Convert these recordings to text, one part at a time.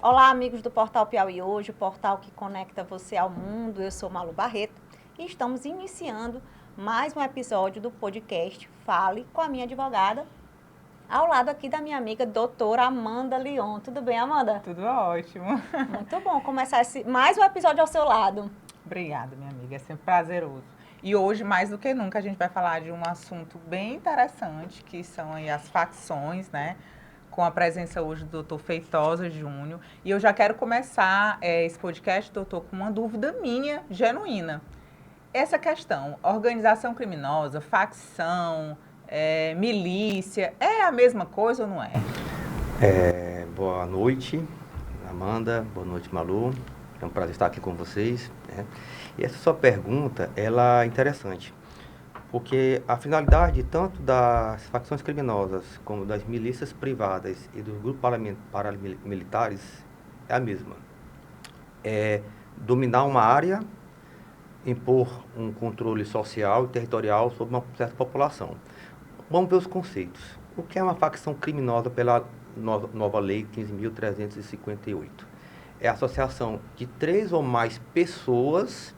Olá, amigos do Portal Piauí Hoje, o portal que conecta você ao mundo. Eu sou Malu Barreto e estamos iniciando mais um episódio do podcast Fale com a minha advogada, ao lado aqui da minha amiga doutora Amanda Lyon. Tudo bem, Amanda? Tudo ótimo. Muito bom começar mais um episódio ao seu lado. Obrigada, minha amiga, é sempre prazeroso. E hoje, mais do que nunca, a gente vai falar de um assunto bem interessante, que são aí as facções, né? Com a presença hoje do Dr. Feitosa Júnior. E eu já quero começar esse podcast, doutor, com uma dúvida minha, genuína. Essa questão, organização criminosa, facção, milícia, é a mesma coisa ou não é? Boa noite, Amanda. Boa noite, Malu. É um prazer estar aqui com vocês, né? E essa sua pergunta, ela é interessante, porque a finalidade tanto das facções criminosas como das milícias privadas e dos grupos paramilitares é a mesma. É dominar uma área, impor um controle social e territorial sobre uma certa população. Vamos ver os conceitos. O que é uma facção criminosa pela nova lei 15.358? É a associação de 3 ou mais pessoas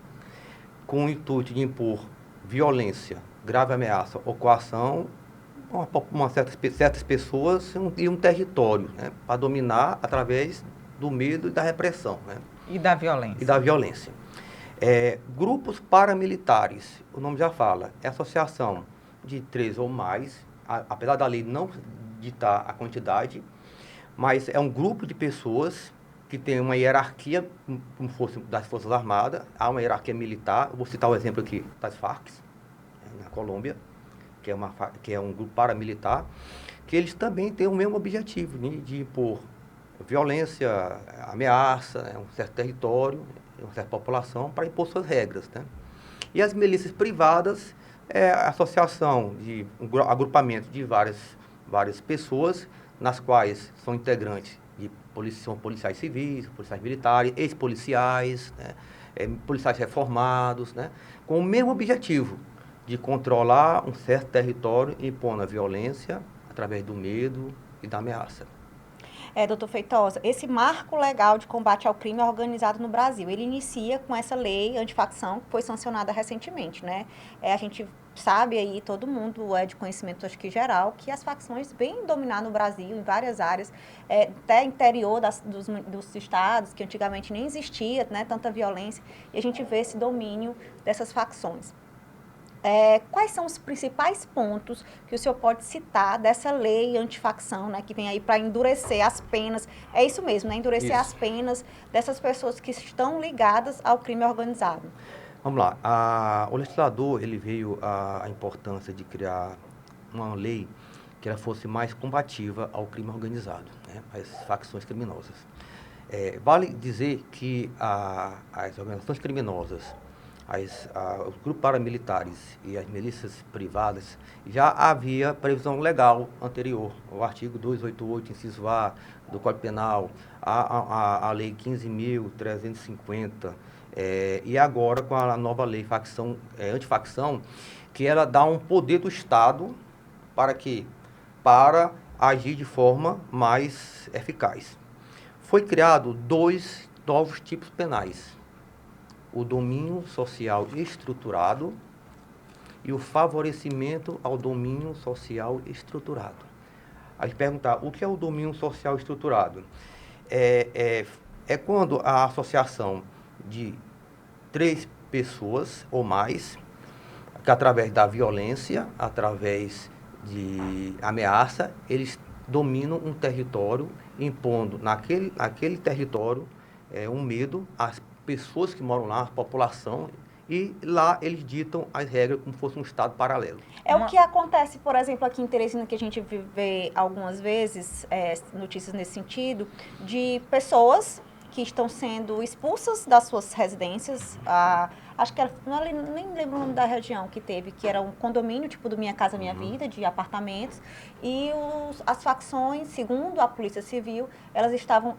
com o intuito de impor violência, grave ameaça ou coação a certas pessoas e um território, né, para dominar através do medo e da repressão, né? E da violência. E da violência. Grupos paramilitares, o nome já fala, é associação de 3 ou mais, apesar da lei não ditar a quantidade, mas é um grupo de pessoas que tem uma hierarquia, como fosse das Forças Armadas, há uma hierarquia militar. Eu vou citar o exemplo aqui das Farc, na Colômbia, que é um grupo paramilitar, que eles também têm o mesmo objetivo, né, de impor violência, ameaça, um certo território, uma certa população, para impor suas regras, né? E as milícias privadas é a associação de um agrupamento de várias pessoas, nas quais são integrantes são policiais civis, policiais militares, ex-policiais, né? Policiais reformados, né? Com o mesmo objetivo de controlar um certo território, impondo a violência através do medo e da ameaça. Doutor Feitosa, esse marco legal de combate ao crime organizado no Brasil, ele inicia com essa lei antifacção que foi sancionada recentemente, né? A gente sabe aí, todo mundo é de conhecimento, acho que geral, que as facções vêm dominar no Brasil em várias áreas, até interior dos estados, que antigamente nem existia, né, tanta violência, e a gente vê esse domínio dessas facções. Quais são os principais pontos que o senhor pode citar dessa lei antifacção, né, que vem aí para endurecer as penas? É isso mesmo, né? Endurecer as penas dessas pessoas que estão ligadas ao crime organizado. Vamos lá. O legislador, ele veio a importância de criar uma lei que ela fosse mais combativa ao crime organizado, né, às facções criminosas. Vale dizer que as organizações criminosas, os grupos paramilitares e as milícias privadas, já havia previsão legal anterior, o artigo 288, inciso A, do Código Penal, a lei 15.350, e agora com a nova lei antifacção, que ela dá um poder do Estado para agir de forma mais eficaz. Foi criado 2 novos tipos penais: o domínio social estruturado e o favorecimento ao domínio social estruturado. A gente perguntar, o que é o domínio social estruturado? É quando a associação de 3 pessoas ou mais, que através da violência, através de ameaça, eles dominam um território, impondo naquele território um medo às pessoas que moram lá, a população, e lá eles ditam as regras como se fosse um estado paralelo. O que acontece, por exemplo, aqui em Teresina, que a gente vê algumas vezes notícias nesse sentido, de pessoas que estão sendo expulsas das suas residências. Acho que era, nem lembro o nome da região que teve, que era um condomínio tipo do Minha Casa Minha Vida, de apartamentos, e as facções, segundo a Polícia Civil, elas estavam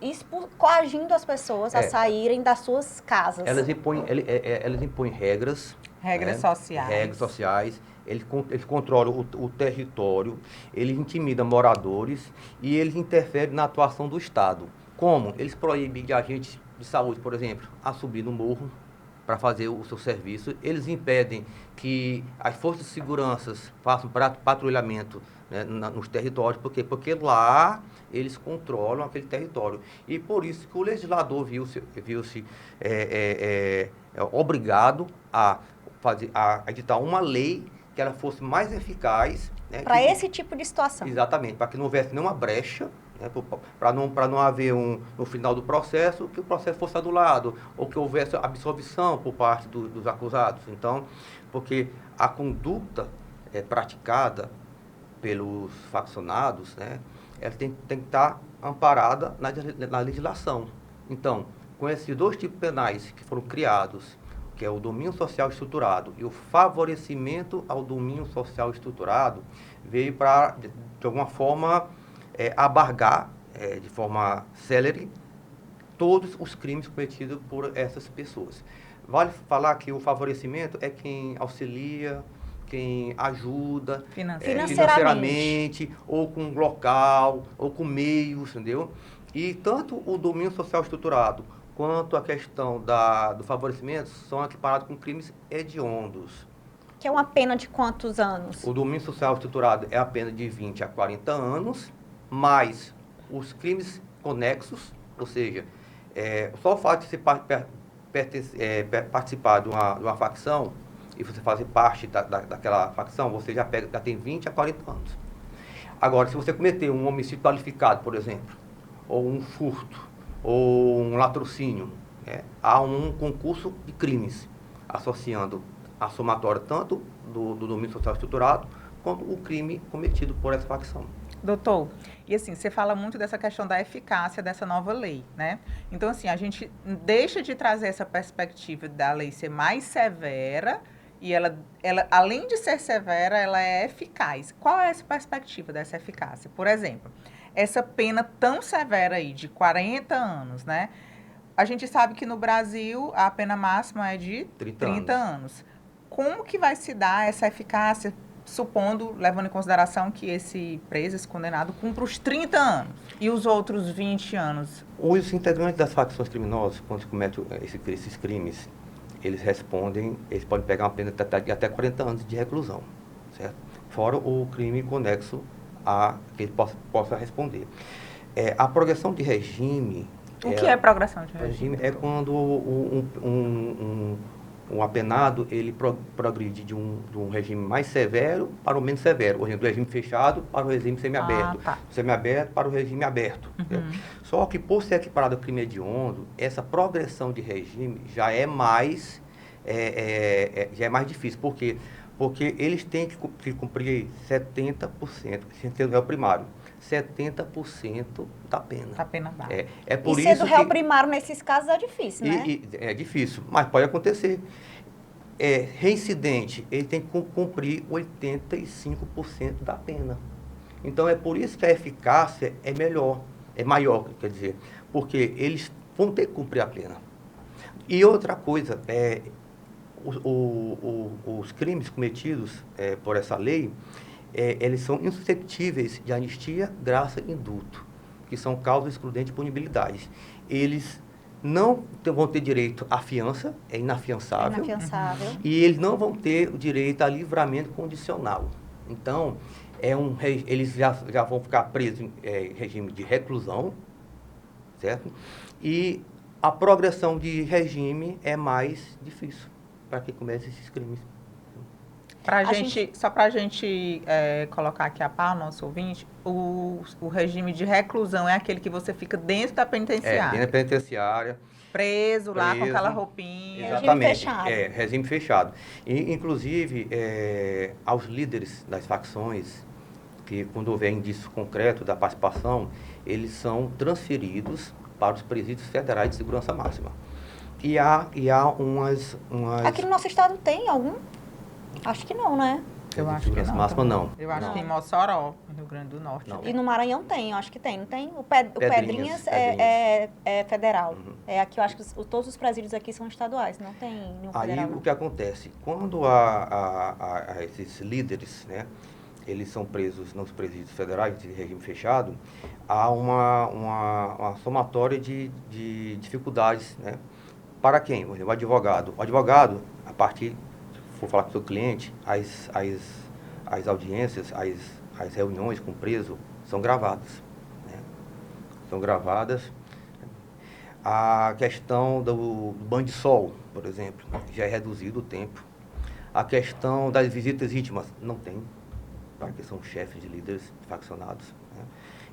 coagindo as pessoas a saírem das suas casas. Elas impõem regras. Regras sociais. Regras sociais. Eles controlam o território, eles intimidam moradores e eles interferem na atuação do Estado. Como? Eles proíbem de agentes de saúde, por exemplo, a subir no morro para fazer o seu serviço. Eles impedem que as forças de segurança façam patrulhamento, né, nos territórios. Por quê? Porque lá eles controlam aquele território. E por isso que o legislador viu-se obrigado a editar uma lei que ela fosse mais eficaz. Né, Para esse tipo de situação. Exatamente, para que não houvesse nenhuma brecha, né, para não haver no final do processo, que o processo fosse anulado, ou que houvesse absolvição por parte dos acusados. Então, porque a conduta praticada pelos faccionados, né, ela tem que estar amparada na legislação. Então, com esses dois tipos penais que foram criados, que é o domínio social estruturado e o favorecimento ao domínio social estruturado, veio para, de alguma forma, abargar, de forma célere, todos os crimes cometidos por essas pessoas. Vale falar que o favorecimento é quem auxilia, quem ajuda financeiramente, ou com local, ou com meios, entendeu? E tanto o domínio social estruturado quanto a questão do favorecimento são equiparados com crimes hediondos. Que é uma pena de quantos anos? O domínio social estruturado é a pena de 20 a 40 anos, mais os crimes conexos, ou seja, só o fato de você participar de uma facção e você fazer parte daquela facção, você já tem 20 a 40 anos. Agora, se você cometer um homicídio qualificado, por exemplo, ou um furto, ou um latrocínio, há um concurso de crimes associando a somatória tanto do domínio social estruturado quanto o crime cometido por essa facção. Doutor, e assim, você fala muito dessa questão da eficácia dessa nova lei, né? Então, assim, a gente deixa de trazer essa perspectiva da lei ser mais severa e ela, além de ser severa, ela é eficaz. Qual é essa perspectiva dessa eficácia? Por exemplo, essa pena tão severa aí, de 40 anos, né? A gente sabe que no Brasil a pena máxima é de 30 anos. Como que vai se dar essa eficácia, supondo, levando em consideração que esse preso, esse condenado, cumpra os 30 anos e os outros 20 anos? Os integrantes das facções criminosas, quando cometem esses crimes, eles podem pegar uma pena de até 40 anos de reclusão, certo? Fora o crime conexo a que ele possa responder. A progressão de regime... O que é progressão de regime? É quando um apenado ele progride de um regime mais severo para o menos severo. Por exemplo, do regime fechado para o regime semiaberto. Semiaberto para o regime aberto. Só que, por ser equiparado ao crime hediondo, essa progressão de regime já é mais difícil. Por quê? Porque eles têm que cumprir 70%, sendo réu primário, 70% da pena. Da pena base. Por isso sendo réu primário nesses casos é difícil, né? É difícil, mas pode acontecer. Reincidente, ele tem que cumprir 85% da pena. Então, é por isso que a eficácia é maior, quer dizer, porque eles vão ter que cumprir a pena. E outra coisa, os crimes cometidos por essa lei, eles são insuscetíveis de anistia, graça e indulto, que são causas excludentes de punibilidade. Eles não vão ter direito à fiança, é inafiançável. E eles não vão ter o direito a livramento condicional. Então, eles já vão ficar presos em regime de reclusão, certo? E a progressão de regime é mais difícil para quem comete esses crimes. Só para a gente colocar aqui a par, nosso ouvinte, o regime de reclusão é aquele que você fica dentro da penitenciária. Dentro da penitenciária. Preso lá com aquela roupinha. Exatamente. Regime fechado. E, inclusive, aos líderes das facções, que quando houver indício concreto da participação, eles são transferidos para os presídios federais de segurança máxima. E há umas... Aqui no nosso estado tem algum? Acho que não, né? Eu acho que não. Máxima, não. Eu acho que em Mossoró, no Rio Grande do Norte. Não. E no Maranhão tem, eu acho que tem. Não tem? O Pedrinhas é federal. Aqui eu acho que todos os presídios aqui são estaduais, não tem nenhum federal. Aí o que acontece? Quando há esses líderes, né, eles são presos nos presídios federais de regime fechado, há uma somatória de dificuldades, né? Para quem? O advogado. O advogado, a partir, se for falar com o seu cliente, as audiências, as reuniões com o preso são gravadas, né? São gravadas. A questão do banho de sol, por exemplo, já é reduzido o tempo. A questão das visitas íntimas, não tem, porque são chefes de líderes faccionados, né?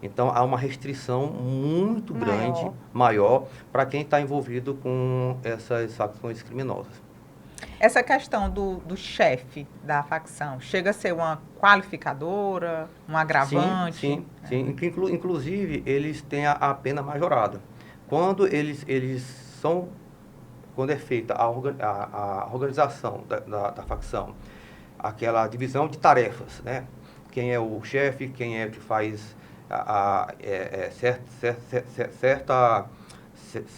Então, há uma restrição muito grande, maior, para quem está envolvido com essas facções criminosas. Essa questão do chefe da facção chega a ser uma qualificadora, um agravante? Sim. Inclusive, eles têm a pena majorada. Quando quando é feita a organização da facção, aquela divisão de tarefas, né? Quem é o chefe, quem é que faz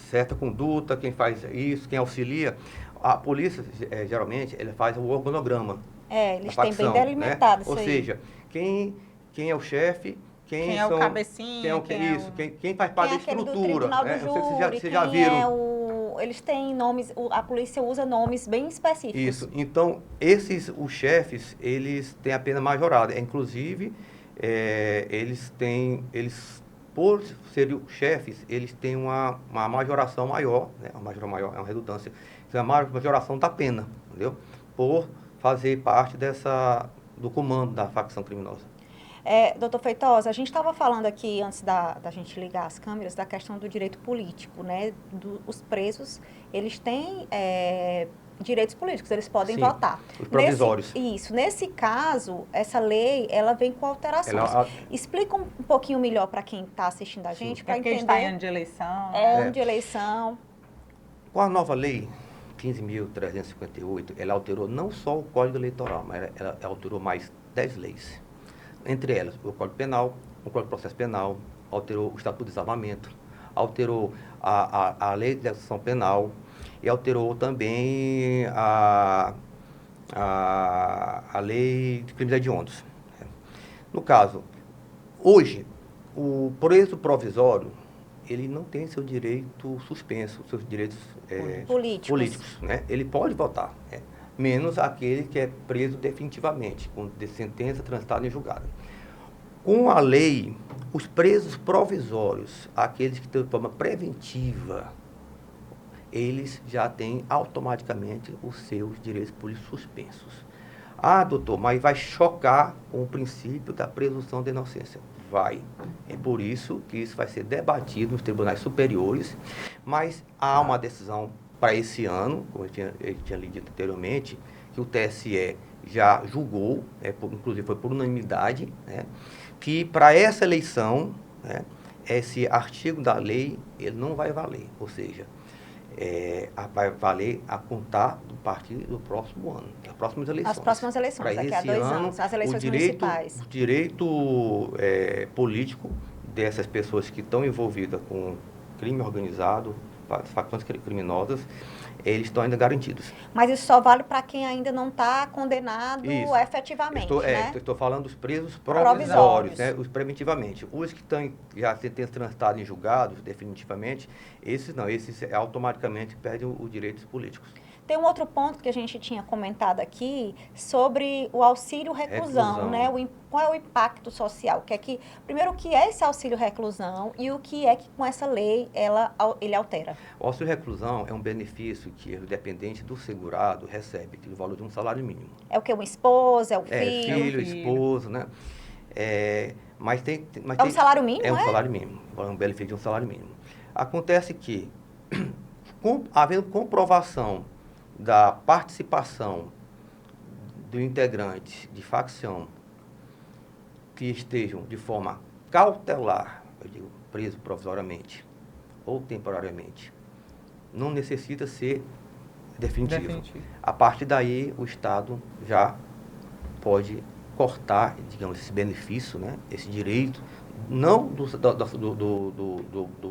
certa conduta, quem faz isso, quem auxilia. A polícia, geralmente, ele faz o organograma. Eles têm bem delimitado, né? Ou seja, quem é o chefe, quem é o cabecinha, quem faz parte da estrutura. Né? Não sei se vocês já viram. Eles têm nomes, a polícia usa nomes bem específicos. Isso. Então, os chefes, eles têm a pena majorada. Inclusive, por serem chefes, eles têm uma majoração maior, né? Uma majoração maior é uma redundância. É a majoração da pena, entendeu? Por fazer parte do comando da facção criminosa. Doutor Feitosa, a gente estava falando aqui, antes da gente ligar as câmeras, da questão do direito político, né? Os presos, eles têm direitos políticos, eles podem votar. Os provisórios. Nesse caso, essa lei, ela vem com alterações. Explica um pouquinho melhor para quem está assistindo a gente, para entender. Está em ano de eleição. Ano de eleição. Com a nova lei 15.358, ela alterou não só o Código Eleitoral, mas ela alterou mais 10 leis. Entre elas, o Código Penal, o Código de Processo Penal, alterou o Estatuto de Desarmamento, alterou a Lei de Execução Penal e alterou também a Lei de Crimes Hediondos. No caso, hoje, o preso provisório, ele não tem seu direito suspenso, seus direitos políticos, né? Ele pode votar, né? Menos aquele que é preso definitivamente, com sentença transitada em julgado. Com a lei, os presos provisórios, aqueles que estão de forma preventiva, eles já têm automaticamente os seus direitos políticos suspensos. Ah, doutor, mas vai chocar com o princípio da presunção de inocência. Vai. É por isso que isso vai ser debatido nos tribunais superiores, mas há uma decisão para esse ano, como eu tinha lido anteriormente, que o TSE já julgou, inclusive foi por unanimidade, né, que para essa eleição, né, esse artigo da lei ele não vai valer, ou seja, vai valer a contar a partir do próximo ano, das próximas eleições. As próximas eleições, daqui a 2 anos, as eleições municipais. O direito político dessas pessoas que estão envolvidas com crime organizado, facções criminosas, eles estão ainda garantidos. Mas isso só vale para quem ainda não está condenado efetivamente, né? Estou falando dos presos provisórios, né? Os preventivamente. Os que estão já têm transitado em julgados definitivamente, esses não, esses automaticamente perdem os direitos políticos. Tem um outro ponto que a gente tinha comentado aqui sobre o auxílio reclusão, né? Qual é o impacto social? Primeiro, o que é esse auxílio reclusão e o que é que com essa lei ele altera? O auxílio reclusão é um benefício que o dependente do segurado recebe, no valor de um salário mínimo. É o que? Uma esposa, é o filho? Filho, esposa, né? Mas um salário mínimo, um salário mínimo, um benefício de um salário mínimo. Acontece que, havendo comprovação da participação do integrante de facção que estejam de forma cautelar, eu digo, preso provisoriamente ou temporariamente, não necessita ser definitivo. A partir daí, o Estado já pode cortar, digamos, esse benefício, né, esse direito, não do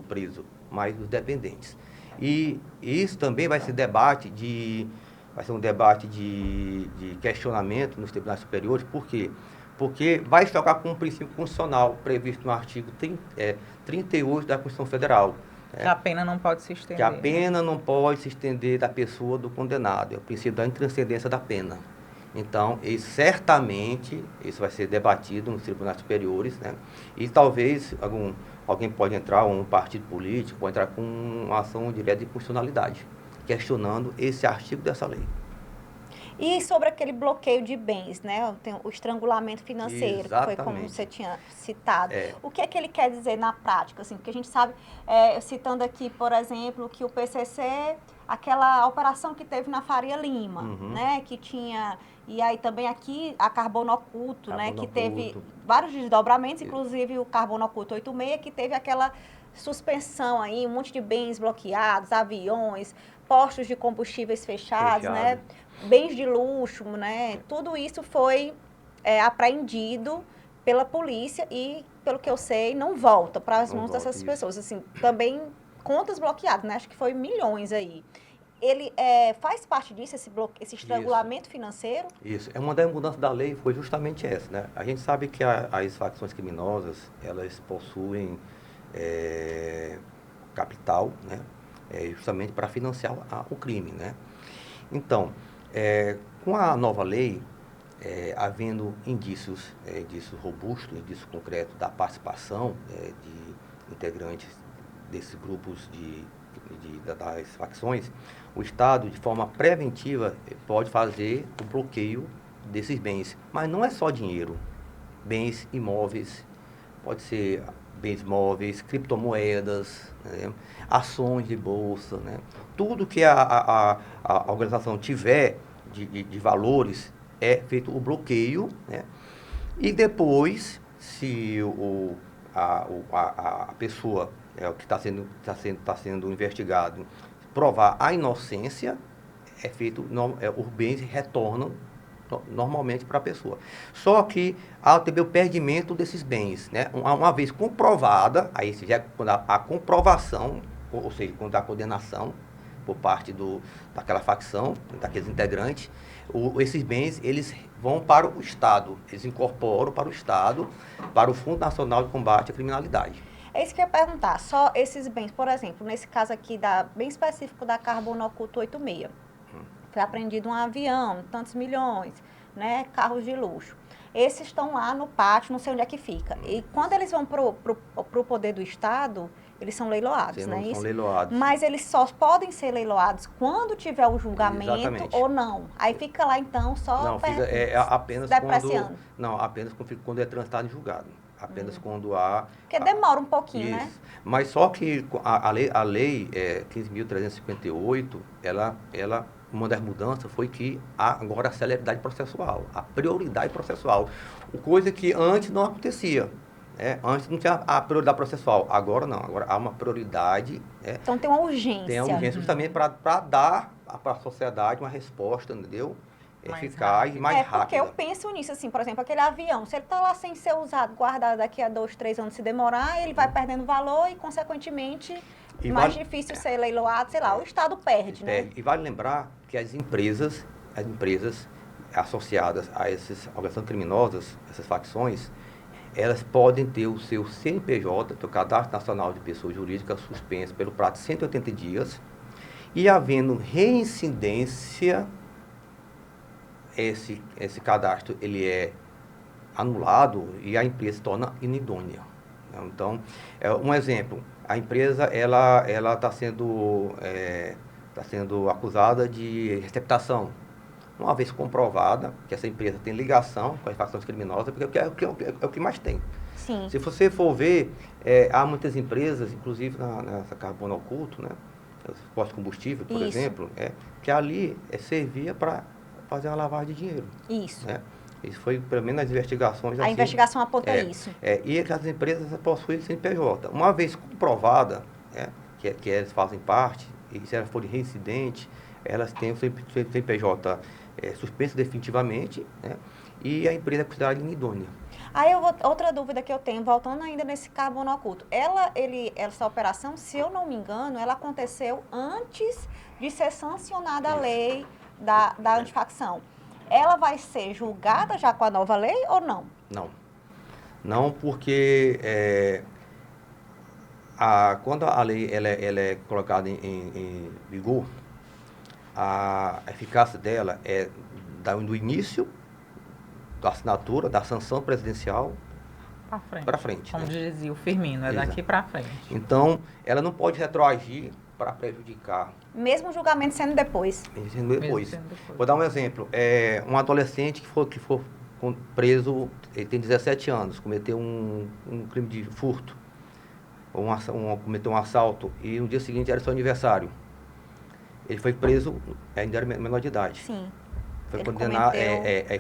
preso, mas dos dependentes. E isso também vai ser um debate de questionamento nos tribunais superiores, por quê? porque vai chocar com um princípio constitucional previsto no artigo 38 da Constituição Federal. Que a pena não pode se estender. Que a pena não pode se estender da pessoa do condenado. É o princípio da intranscendência da pena. Então, certamente, isso vai ser debatido nos tribunais superiores, né? E talvez alguém pode entrar, ou um partido político, pode entrar com uma ação direta de constitucionalidade, questionando esse artigo dessa lei. E sobre aquele bloqueio de bens, né? Tem o estrangulamento financeiro, Exatamente. que foi como você tinha citado. É. O que é que ele quer dizer na prática? Assim, porque a gente sabe, citando aqui, por exemplo, que o PCC, aquela operação que teve na Faria Lima, né? Que tinha... E aí também aqui a Carbono Oculto, né? Que teve vários desdobramentos, inclusive o Carbono Oculto 86, que teve aquela suspensão aí, um monte de bens bloqueados, aviões, postos de combustíveis fechados, né? Bens de luxo, né? Tudo isso foi apreendido pela polícia e, pelo que eu sei, não volta para as mãos dessas pessoas. Assim, também contas bloqueadas, né? Acho que foi milhões aí. Ele faz parte disso, esse estrangulamento financeiro? Isso. Uma das mudanças da lei foi justamente essa, né? A gente sabe que as facções criminosas, elas possuem capital, né? Justamente para financiar o crime, né? Então, com a nova lei, havendo indícios robustos, indícios concretos da participação de integrantes desses grupos das facções, o Estado, de forma preventiva, pode fazer o bloqueio desses bens. Mas não é só dinheiro, bens imóveis, pode ser bens móveis, criptomoedas, né? Ações de bolsa, né? Tudo que a organização tiver de valores, é feito o bloqueio, né? E depois, se a pessoa, o que está sendo investigado, provar a inocência, os bens retornam normalmente para a pessoa. Só que há também o perdimento desses bens, né? Uma vez comprovada, aí já quando a comprovação, ou seja, quando a condenação por parte daquela facção, daqueles integrantes, esses bens, eles vão para o Estado, eles incorporam para o Estado, para o Fundo Nacional de Combate à Criminalidade. É isso que eu ia perguntar. Só esses bens, por exemplo, nesse caso aqui, bem específico da Carbono Oculto 86, foi apreendido um avião, tantos milhões, né? Carros de luxo. Esses estão lá no pátio, não sei onde é que fica. E quando eles vão pro poder do Estado, eles são leiloados, não é isso? São leiloados. Mas eles só podem ser leiloados quando tiver o julgamento. Exatamente. Ou não. Aí fica lá, então, só apenas depreciando. Apenas quando é transitado em julgado. Apenas quando há... Porque demora um pouquinho, né? Mas só que a lei 15.358, uma das mudanças foi que há agora a celeridade processual, a prioridade processual. Coisa que antes não acontecia. Antes não tinha a prioridade processual, agora não. Agora há uma prioridade. Então tem uma urgência. Tem uma urgência justamente para dar para a sociedade uma resposta, entendeu? Eficaz e mais rápida. Porque eu penso nisso, assim, por exemplo, aquele avião, se ele está lá sem ser usado, guardado daqui a 2, 3 anos, se demorar, ele vai perdendo valor e, consequentemente, mais difícil ser leiloado, sei lá, o Estado perde, né? E vale lembrar que as empresas associadas a essas organizações criminosas, essas facções, elas podem ter o seu CNPJ, o Cadastro Nacional de Pessoas Jurídicas, suspenso pelo prazo de 180 dias, e havendo reincidência, esse cadastro ele é anulado e a empresa se torna inidônea. Então, um exemplo, a empresa ela está sendo acusada de receptação. Uma vez comprovada que essa empresa tem ligação com as facções criminosas, porque é o que mais tem. Sim. Se você for ver, há muitas empresas, inclusive nessa Carbono Oculto, né, os postos de combustível, por exemplo, que ali servia para fazer uma lavagem de dinheiro. Isso. Né? Isso foi, pelo menos nas investigações. A investigação aponta isso. E as empresas possuem CNPJ. Uma vez comprovada, que elas fazem parte, e se elas forem reincidentes, elas têm o CNPJ suspenso definitivamente, né? E a empresa é considerada inidônea. Aí outra dúvida que eu tenho, voltando ainda nesse Carbono Oculto. Essa operação, se eu não me engano, ela aconteceu antes de ser sancionada a lei da antifacção. ela vai ser julgada já com a nova lei ou não? Não. Não, porque quando a lei ela é colocada em vigor, a eficácia dela é do início da assinatura, da sanção presidencial para frente. Como Né? dizia o Firmino, é daqui para frente. Então, ela não pode retroagir para prejudicar. Mesmo o julgamento sendo depois. Sendo depois. Vou dar um exemplo. Um adolescente que for preso, ele tem 17 anos, cometeu um crime de furto, ou cometeu um assalto, e no dia seguinte era seu aniversário. Ele foi preso, ainda era menor de idade. Sim. Foi condenado,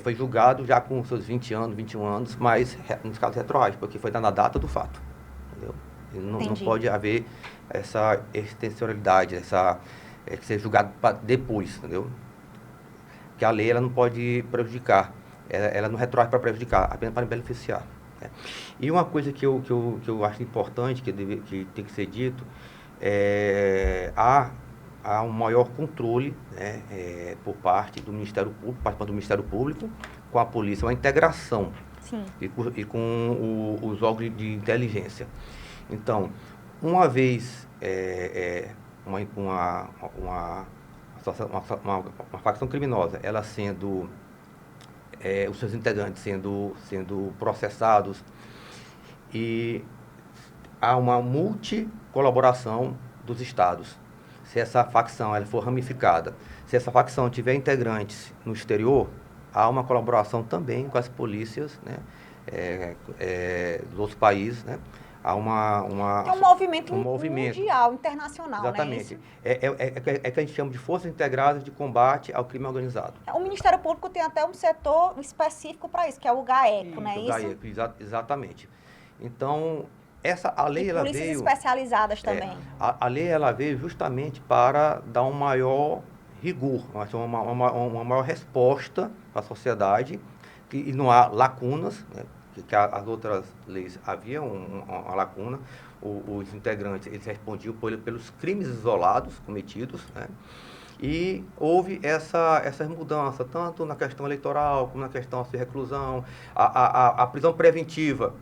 foi julgado já com seus 20 anos, 21 anos, mas nos casos retroagem, porque foi na data do fato. Entendeu? Não pode haver essa extensionalidade, ser julgado depois, entendeu? Que a lei ela não pode prejudicar, ela não retroage para prejudicar, apenas para beneficiar. Né? E uma coisa que eu acho importante, que tem que ser dito, há um maior controle, né, por parte do Ministério Público, participando do Ministério Público, com a polícia, uma integração. Sim. E com os órgãos de inteligência. Então, uma vez uma facção criminosa, ela os seus integrantes sendo processados, e há uma multicolaboração dos estados. Se essa facção ela for ramificada, se essa facção tiver integrantes no exterior, há uma colaboração também com as polícias, né, dos outros países, né? Há é um movimento mundial, internacional, exatamente. Né? É que a gente chama de Forças Integradas de Combate ao Crime Organizado. O Ministério Público tem até um setor específico para isso, que é o GAECO, né? O GAECO, exatamente. Então, a lei ela veio... polícias especializadas também. A lei ela veio justamente para dar um maior rigor, uma maior resposta à sociedade, e não há lacunas, né? Que as outras leis havia uma lacuna, os integrantes eles respondiam pelos crimes isolados cometidos, né? E houve essa mudança, tanto na questão eleitoral, como na questão de reclusão, a prisão preventiva,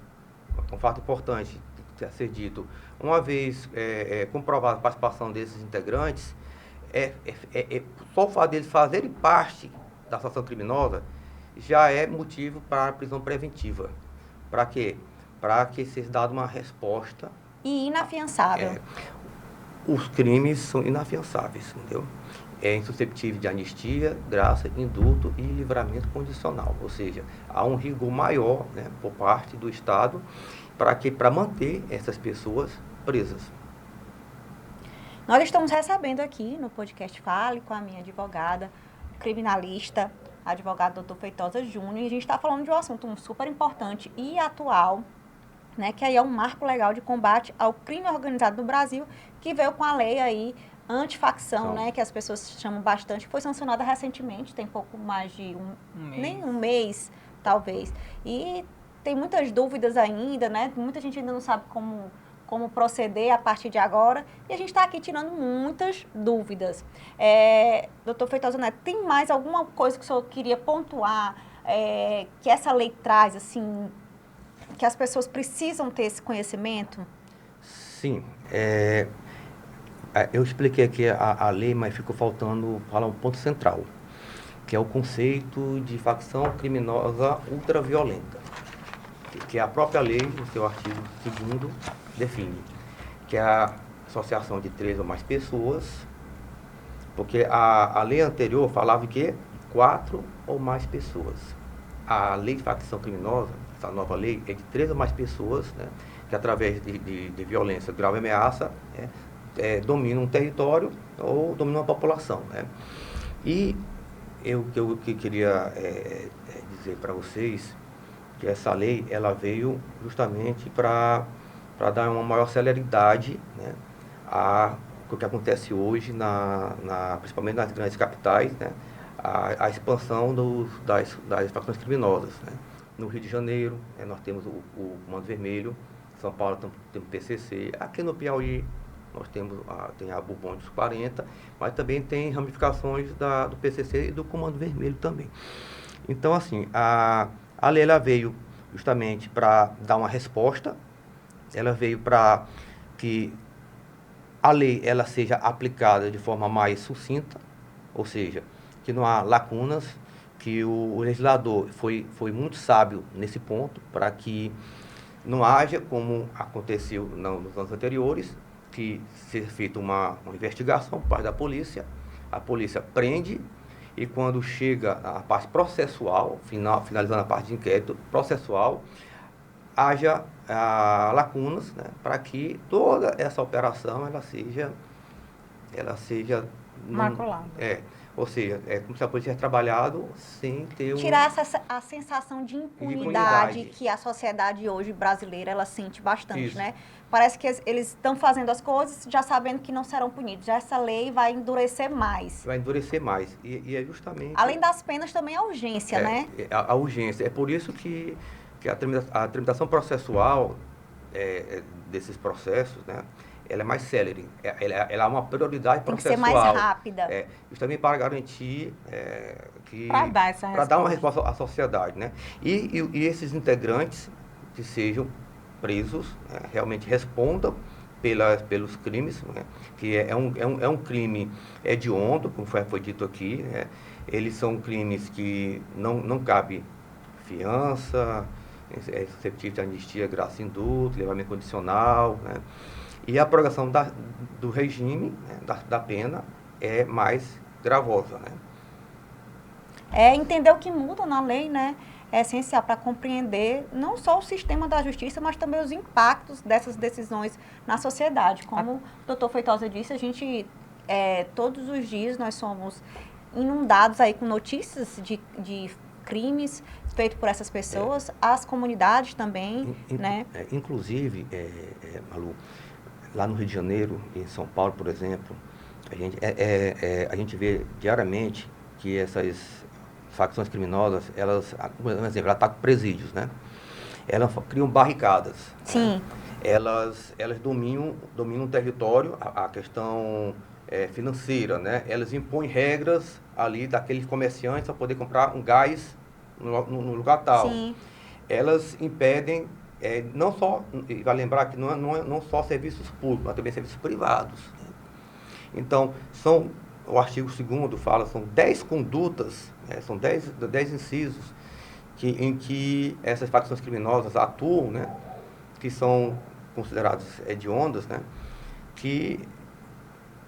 um fato importante a ser dito, uma vez comprovada a participação desses integrantes, só o fato deles fazerem parte da associação criminosa já é motivo para a prisão preventiva. Para quê? Para que seja dada uma resposta. E inafiançável. Os crimes são inafiançáveis, entendeu? É insusceptível de anistia, graça, indulto e livramento condicional. Ou seja, há um rigor maior, né, por parte do Estado para manter essas pessoas presas. Nós estamos recebendo aqui no podcast Fale com a minha advogada, criminalista, advogado Dr. Feitosa Júnior, e a gente está falando de um assunto super importante e atual, né, que aí é um marco legal de combate ao crime organizado no Brasil, que veio com a lei aí antifacção, né, que as pessoas chamam bastante, que foi sancionada recentemente, tem pouco mais de nem um mês, talvez. E tem muitas dúvidas ainda, né, muita gente ainda não sabe como proceder a partir de agora, e a gente está aqui tirando muitas dúvidas. Doutor Feitosa Neto, tem mais alguma coisa que o senhor queria pontuar, que essa lei traz, assim, que as pessoas precisam ter esse conhecimento? Sim, eu expliquei aqui a lei, mas ficou faltando falar um ponto central, que é o conceito de facção criminosa ultraviolenta, que a própria lei, no seu artigo 2º, define, que é a associação de 3 ou mais pessoas, porque a lei anterior falava que 4 ou mais pessoas. A lei de facção criminosa, essa nova lei, é de 3 ou mais pessoas, né, que através de violência, grave ameaça, dominam um território ou dominam uma população. Né. E eu queria dizer para vocês que essa lei ela veio justamente para dar uma maior celeridade, né, o que acontece hoje, principalmente nas grandes capitais, né, a expansão das facções criminosas. Né. No Rio de Janeiro, nós temos o Comando Vermelho, São Paulo temos o PCC, aqui no Piauí nós temos tem a Bourbon dos 40, mas também tem ramificações do PCC e do Comando Vermelho também. Então, assim, a lei ela veio justamente para dar uma resposta, ela veio para que a lei ela seja aplicada de forma mais sucinta, ou seja, que não há lacunas, que o legislador foi muito sábio nesse ponto, para que não haja, como aconteceu nos anos anteriores, que seja feita uma investigação por parte da polícia, a polícia prende, e quando chega a parte processual, finalizando a parte de inquérito processual, haja lacunas, né, para que toda essa operação ela seja Maculada. Ou seja, é como se a polícia tivesse trabalhado sem ter Tirar a sensação de impunidade que a sociedade hoje brasileira ela sente bastante, Isso. né? Parece que eles estão fazendo as coisas já sabendo que não serão punidos. Já essa lei vai endurecer mais. Vai endurecer mais. E é justamente... Além das penas, também a urgência, né? A urgência. É por isso que a tramitação processual desses processos, né, ela é mais célere. Ela é uma prioridade processual. Tem que ser mais rápida. Justamente para garantir Para dar uma resposta à sociedade, né? E esses integrantes que sejam presos, realmente respondam pelos crimes, né? Que é um crime hediondo, como foi dito aqui, né? Eles são crimes que não cabe fiança, é suscetível de anistia, graça indulto, levantamento condicional, né? E a prorrogação do regime, né, da pena, é mais gravosa, né? Entender o que muda na lei, né? É essencial para compreender não só o sistema da justiça, mas também os impactos dessas decisões na sociedade. Como o doutor Feitosa disse, a gente, todos os dias, nós somos inundados aí com notícias de crimes feitos por essas pessoas, as comunidades também, né? Inclusive, Malu, lá no Rio de Janeiro, em São Paulo, por exemplo, a gente vê diariamente que essas facções criminosas, elas, por exemplo, ela atacam presídios, né? Elas criam barricadas. Sim. Né? Elas dominam o território, a questão financeira, né? Elas impõem regras ali daqueles comerciantes para poder comprar um gás no lugar tal. Sim. Elas impedem, não só, vai lembrar que não só serviços públicos, mas também serviços privados. Né? Então, o artigo 2º fala, são 10 condutas, são 10 incisos em que essas facções criminosas atuam, né? Que são consideradas hediondas, né? Que,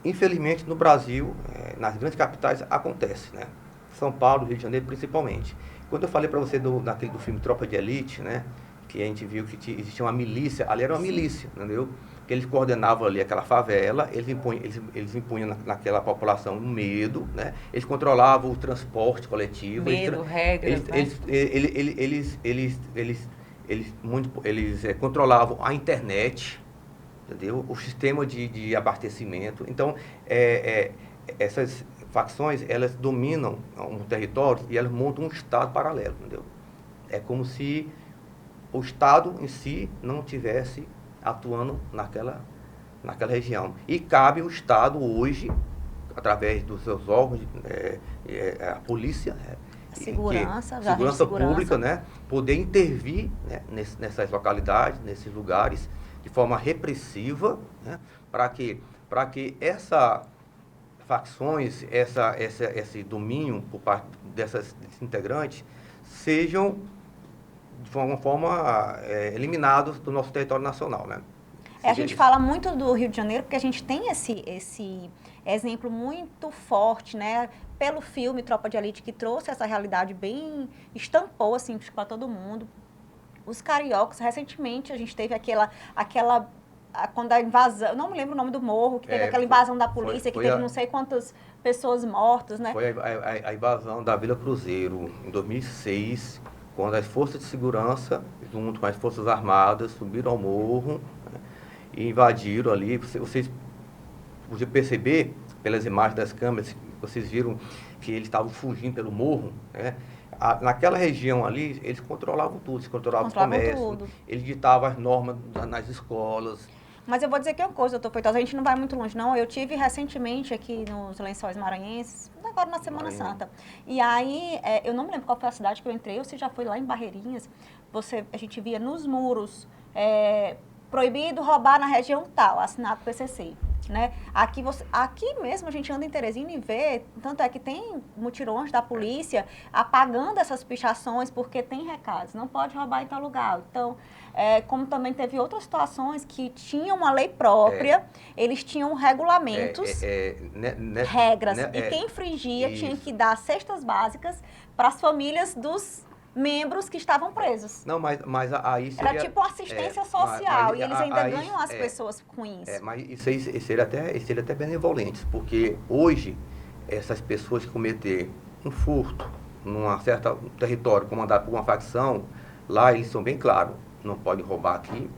infelizmente, no Brasil, nas grandes capitais, acontece, né? São Paulo, Rio de Janeiro, principalmente. Quando eu falei para você do filme Tropa de Elite, né? Que a gente viu que existia uma milícia, ali era uma milícia, entendeu? Que eles coordenavam ali aquela favela, eles impunham naquela população um medo, né? Eles controlavam o transporte coletivo. Medo, regras, eles controlavam a internet, entendeu? O sistema de abastecimento. Então, essas facções, elas dominam um território e elas montam um Estado paralelo, entendeu? É como se o Estado em si não estivesse atuando naquela região. E cabe ao Estado hoje, através dos seus órgãos, a polícia, segurança pública, né, poder intervir, né, nessas localidades, nesses lugares, de forma repressiva, né, para que essas facções, esse domínio por parte desses integrantes sejam de alguma forma eliminados do nosso território nacional, né? A gente fala muito do Rio de Janeiro porque a gente tem esse exemplo muito forte, né? Pelo filme Tropa de Elite, que trouxe essa realidade bem, estampou assim para todo mundo. Os cariocas, recentemente a gente teve quando a invasão, eu não me lembro o nome do morro, que teve aquela invasão da polícia, que teve não sei quantas pessoas mortas, né? Foi a invasão da Vila Cruzeiro em 2006, quando as forças de segurança, junto com as forças armadas, subiram ao morro, né, e invadiram ali. Vocês podiam perceber pelas imagens das câmeras, vocês viram que eles estavam fugindo pelo morro, né? Naquela região ali, eles controlavam tudo, eles controlavam os comércios, eles ditavam as normas nas escolas. Mas eu vou dizer que é uma coisa, doutor Feitosa, a gente não vai muito longe, não. Eu tive recentemente aqui nos Lençóis Maranhenses, agora na Semana Santa. E aí, eu não me lembro qual foi a cidade que eu entrei, ou se já foi lá em Barreirinhas, a gente via nos muros, proibido roubar na região tal, assinado PCC. Né? Aqui mesmo a gente anda em Teresina e vê, tanto é que tem mutirões da polícia apagando essas pichações porque tem recados, não pode roubar em tal lugar. Então, como também teve outras situações que tinham uma lei própria, eles tinham regulamentos, regras, e quem infringia tinha que dar cestas básicas para as famílias dos membros que estavam presos. Não, mas aí seria... Era tipo uma assistência social, e eles ainda ganham as pessoas com isso. Mas isso aí seria até benevolentes, porque hoje, essas pessoas que cometerem um furto num certo território comandado por uma facção, lá eles são bem claros, não pode roubar aqui,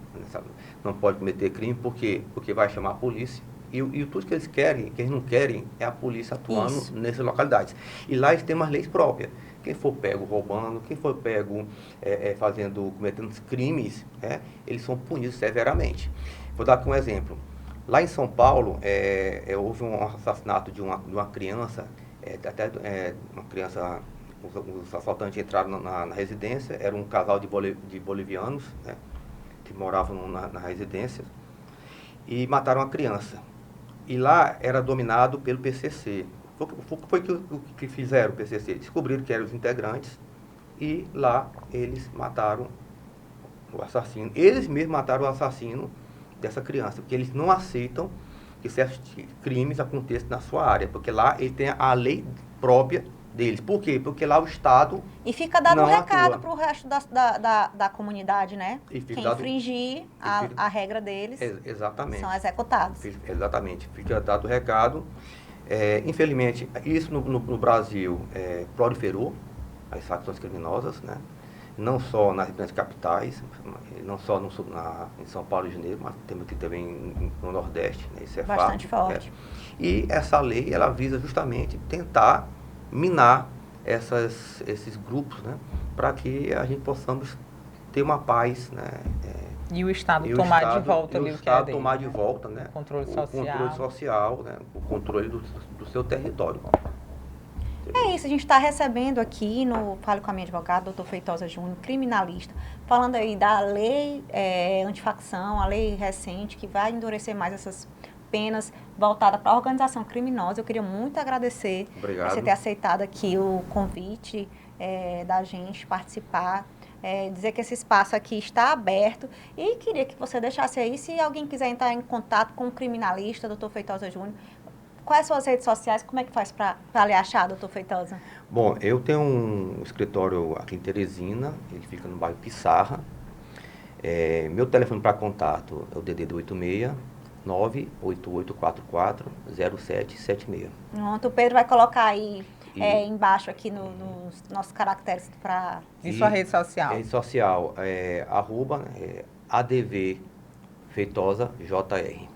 não pode cometer crime, porque vai chamar a polícia. E tudo que eles querem, que eles não querem, é a polícia atuando nessas localidades. E lá eles têm umas leis próprias. Quem for pego roubando, quem for pego cometendo crimes, eles são punidos severamente. Vou dar aqui um exemplo. Lá em São Paulo, houve um assassinato de uma criança, uma criança, os assaltantes entraram na residência, era um casal de bolivianos, que moravam na residência, e mataram a criança. E lá era dominado pelo PCC. Foi o que fizeram o PCC? Descobriram que eram os integrantes e lá eles mataram o assassino. Eles mesmos mataram o assassino dessa criança, porque eles não aceitam que certos crimes aconteçam na sua área, porque lá ele tem a lei própria deles. Por quê? Porque lá o Estado e fica dado um recado para o resto da comunidade, né? Quem infringir a regra deles exatamente, são executados. Exatamente. Fica dado o recado. Infelizmente, isso no Brasil proliferou, as facções criminosas, né? Não só nas grandes capitais, não só em São Paulo e Janeiro, mas temos aqui também no Nordeste, né? Isso é bastante forte. E essa lei, ela visa justamente tentar minar esses grupos, né? Para que a gente possamos ter uma paz, né? E o Estado tomar de volta ali o que é dele. Tomar de volta, né? O controle social, né? O controle do seu território. É isso, a gente está recebendo aqui no Fale com a Minha Advogada, doutor Feitosa Júnior, criminalista, falando aí da lei antifacção, a lei recente que vai endurecer mais essas penas voltada para a organização criminosa. Eu queria muito agradecer você ter aceitado aqui o convite da gente participar. Dizer que esse espaço aqui está aberto e queria que você deixasse aí, se alguém quiser entrar em contato com o criminalista, doutor Feitosa Júnior, quais são as redes sociais, como é que faz para lhe achar, doutor Feitosa? Bom, eu tenho um escritório aqui em Teresina, ele fica no bairro Pissarra. Meu telefone para contato é o DDD 86 988440776. Pronto, o Pedro vai colocar aí embaixo aqui nos nossos caracteres para... E sua rede social? Rede social @ADV Feitosa JR.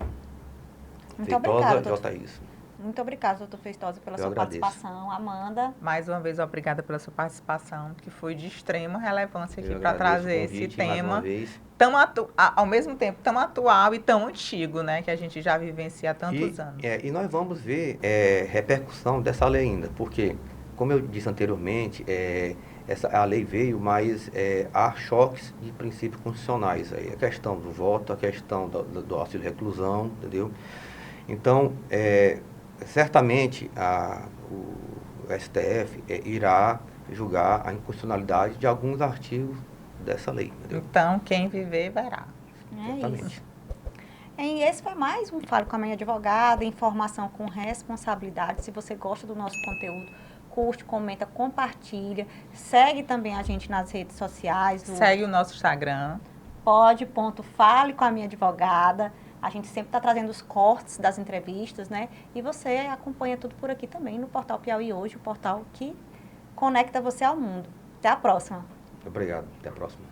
Muito obrigada, doutor. Isso. Muito obrigada, doutor Feitosa, pela sua participação. Amanda. Mais uma vez, obrigada pela sua participação, que foi de extrema relevância aqui para trazer esse tema ao mesmo tempo tão atual e tão antigo, né, que a gente já vivencia há tantos anos. E nós vamos ver repercussão dessa lei ainda, porque, como eu disse anteriormente, a lei veio, mas há choques de princípios constitucionais. Aí, a questão do voto, a questão do auxílio reclusão, entendeu? Então, certamente o STF irá julgar a inconstitucionalidade de alguns artigos dessa lei. Entendeu? Então, quem viver, verá. Exatamente. Isso. E esse foi mais um Fale com a Minha Advogada, informação com responsabilidade. Se você gosta do nosso conteúdo, curte, comenta, compartilha. Segue também a gente nas redes sociais. Segue o nosso Instagram. Fale com a Minha Advogada. A gente sempre está trazendo os cortes das entrevistas, né? E você acompanha tudo por aqui também no Portal Piauí Hoje, o portal que conecta você ao mundo. Até a próxima. Obrigado. Até a próxima.